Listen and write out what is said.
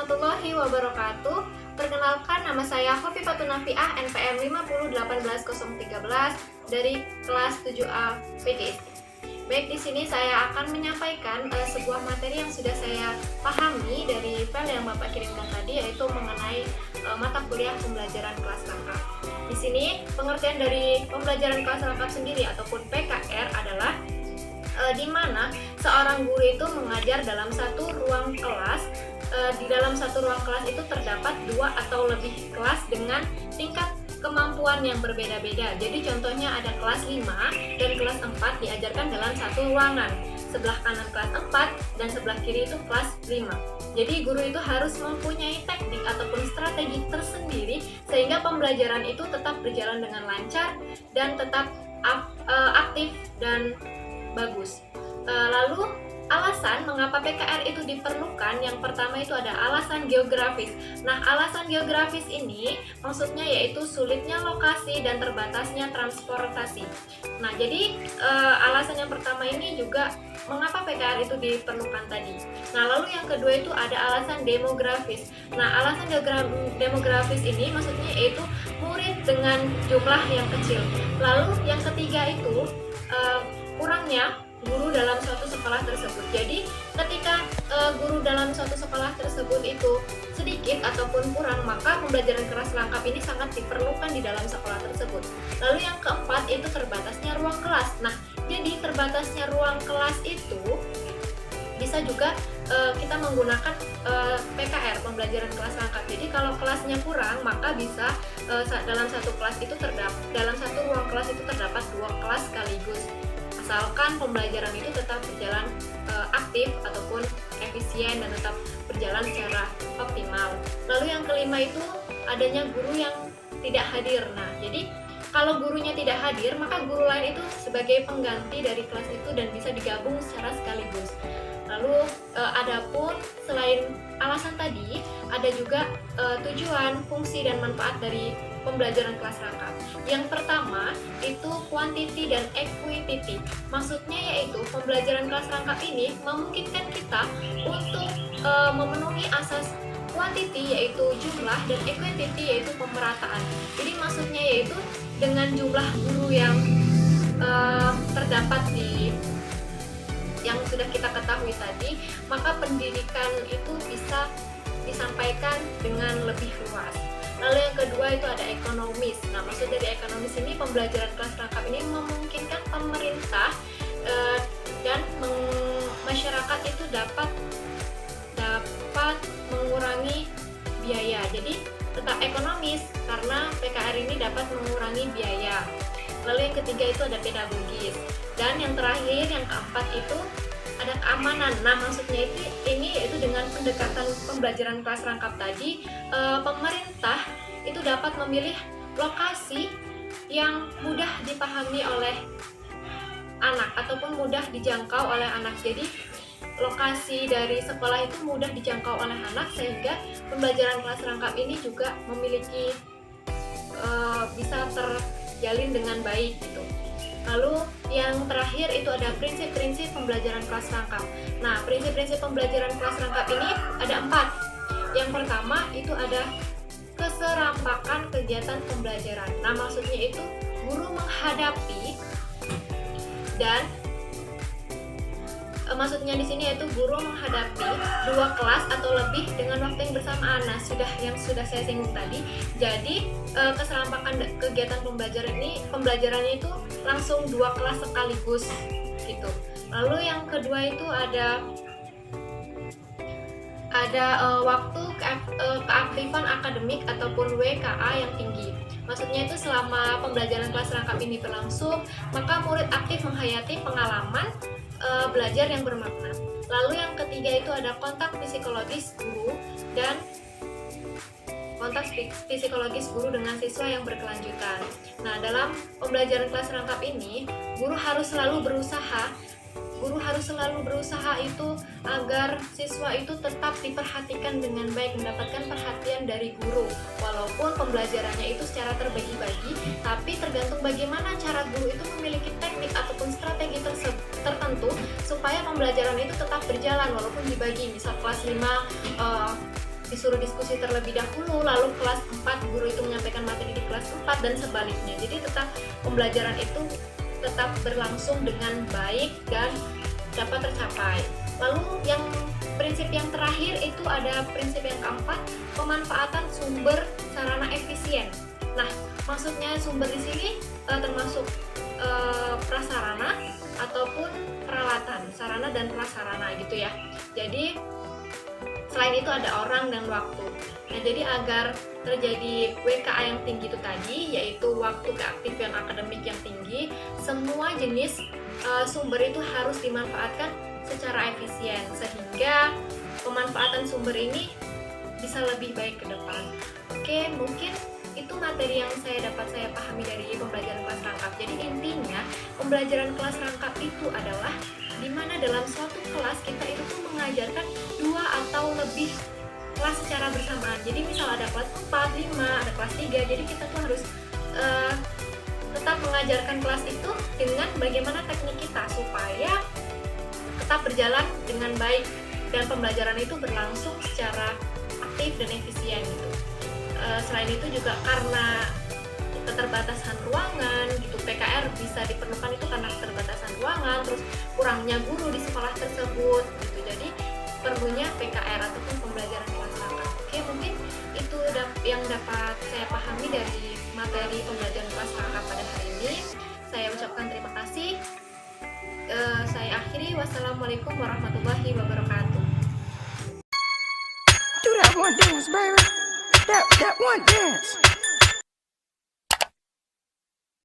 warahmatullahi wabarakatuh. Perkenalkan, nama saya Khofifatun Nafiah, NPM 5018013 dari kelas 7A PGSD. Baik, di sini saya akan menyampaikan sebuah materi yang sudah saya pahami dari file yang Bapak kirimkan tadi, yaitu mengenai mata kuliah pembelajaran kelas rangkap. Di sini pengertian dari pembelajaran kelas rangkap sendiri ataupun PKR adalah di mana seorang guru itu mengajar dalam satu ruang kelas. Di dalam satu ruang kelas itu terdapat 2 atau lebih kelas dengan tingkat kemampuan yang berbeda-beda. Jadi contohnya ada kelas 5 dan kelas 4 diajarkan dalam satu ruangan. Sebelah kanan kelas 4 dan sebelah kiri itu kelas 5. Jadi guru itu harus mempunyai teknik ataupun strategi tersendiri sehingga pembelajaran itu tetap berjalan dengan lancar dan tetap aktif dan bagus. Lalu alasan mengapa PKR itu diperlukan, yang pertama itu ada alasan geografis. Nah, alasan geografis ini maksudnya yaitu sulitnya lokasi dan terbatasnya transportasi. Nah, jadi alasan yang pertama ini juga mengapa PKR itu diperlukan tadi. Nah, lalu yang kedua itu ada alasan demografis. Nah, alasan demografis ini maksudnya yaitu murid dengan jumlah yang kecil. Lalu yang ketiga itu kurangnya guru dalam suatu sekolah tersebut. Jadi ketika guru dalam suatu sekolah tersebut itu sedikit ataupun kurang, maka pembelajaran kelas rangkap ini sangat diperlukan di dalam sekolah tersebut. Lalu yang keempat itu terbatasnya ruang kelas. Nah, jadi terbatasnya ruang kelas itu bisa juga kita menggunakan PKR, pembelajaran kelas rangkap. Jadi kalau kelasnya kurang, maka bisa dalam satu kelas itu dalam satu ruang kelas itu terdapat 2 kelas sekaligus. Asalkan pembelajaran itu tetap berjalan aktif ataupun efisien dan tetap berjalan secara optimal. Lalu yang kelima itu adanya guru yang tidak hadir. Nah, jadi kalau gurunya tidak hadir, maka guru lain itu sebagai pengganti dari kelas itu dan bisa digabung secara sekaligus. Lalu adapun selain alasan tadi, ada juga tujuan, fungsi, dan manfaat dari pembelajaran kelas rangkap. Yang pertama itu quantity dan equity. Maksudnya yaitu pembelajaran kelas rangkap ini memungkinkan kita untuk memenuhi asas quantity yaitu jumlah dan equity yaitu pemerataan. Jadi maksudnya yaitu dengan jumlah guru yang terdapat yang sudah kita ketahui tadi, maka pendidikan itu bisa disampaikan dengan lebih luas. Lalu yang kedua itu ada ekonomis. Nah, maksud dari ekonomis ini pembelajaran kelas rangkap ini memungkinkan pemerintah dan masyarakat itu dapat mengurangi biaya. Jadi tetap ekonomis karena PKR ini dapat mengurangi biaya. Lalu yang ketiga itu ada pedagogis. Dan yang terakhir, yang keempat itu ada keamanan. Nah, maksudnya ini yaitu dengan pendekatan pembelajaran kelas rangkap tadi, pemerintah itu dapat memilih lokasi yang mudah dipahami oleh anak ataupun mudah dijangkau oleh anak. Jadi lokasi dari sekolah itu mudah dijangkau oleh anak sehingga pembelajaran kelas rangkap ini juga memiliki bisa terjalin dengan baik gitu. Lalu yang terakhir itu ada prinsip-prinsip pembelajaran kelas rangkap. Nah, prinsip-prinsip pembelajaran kelas rangkap ini ada 4. Yang pertama itu ada keserampakan kegiatan pembelajaran. Nah, maksudnya itu guru menghadapi dan maksudnya di sini yaitu guru menghadapi 2 kelas atau lebih dengan waktu yang bersamaan. Nah, yang sudah saya singgung tadi. Jadi keserampakan kegiatan pembelajarannya itu langsung 2 kelas sekaligus gitu. Lalu yang kedua itu ada waktu keaktifan akademik ataupun WKA yang tinggi. Maksudnya itu selama pembelajaran kelas rangkap ini berlangsung, maka murid aktif menghayati pengalaman belajar yang bermakna. Lalu yang ketiga itu ada kontak psikologis guru dan kontak psikologis guru dengan siswa yang berkelanjutan. Nah, dalam pembelajaran kelas rangkap ini, guru harus selalu berusaha itu agar siswa itu tetap diperhatikan dengan baik, mendapatkan perhatian dari guru. Walaupun pembelajarannya itu secara terbagi-bagi, tapi tergantung bagaimana cara guru itu memiliki teknik ataupun strategi tertentu supaya pembelajaran itu tetap berjalan walaupun dibagi. Misal kelas 5 disuruh diskusi terlebih dahulu, lalu kelas 4 guru itu menyampaikan materi di kelas 4 dan sebaliknya. Jadi tetap pembelajaran itu tetap berlangsung dengan baik dan dapat tercapai. Lalu yang prinsip yang terakhir itu ada prinsip yang keempat, pemanfaatan sumber sarana efisien. Nah, maksudnya sumber di sini termasuk prasarana ataupun peralatan, sarana dan prasarana gitu ya. Jadi selain itu ada orang dan waktu. Nah, jadi agar terjadi WKA yang tinggi itu tadi, yaitu waktu keaktifan akademik yang tinggi, semua jenis sumber itu harus dimanfaatkan secara efisien sehingga pemanfaatan sumber ini bisa lebih baik ke depan. Oke, mungkin itu materi yang saya pahami dari pembelajaran kelas rangkap. Jadi intinya pembelajaran kelas rangkap itu adalah di mana dalam suatu kelas kita itu tuh mengajarkan 2 atau lebih kelas secara bersamaan. Jadi misal ada kelas 4, 5, ada kelas 3, jadi kita tuh harus tetap mengajarkan kelas itu dengan bagaimana teknik kita supaya tetap berjalan dengan baik dan pembelajaran itu berlangsung secara aktif dan efisien gitu. Selain itu juga karena keterbatasan ruangan gitu, PKR bisa diperlukan itu karena keterbatasan ruangan, terus kurangnya guru di sekolah tersebut gitu. Jadi perlunya PKR ataupun pembelajaran kelas rangkap. Oke, mungkin itu yang dapat saya pahami dari materi pembelajaran kelas rangkap pada hari ini. Saya ucapkan terima kasih. Saya akhiri. Wassalamualaikum warahmatullahi wabarakatuh. Do that one dance, baby. That one dance.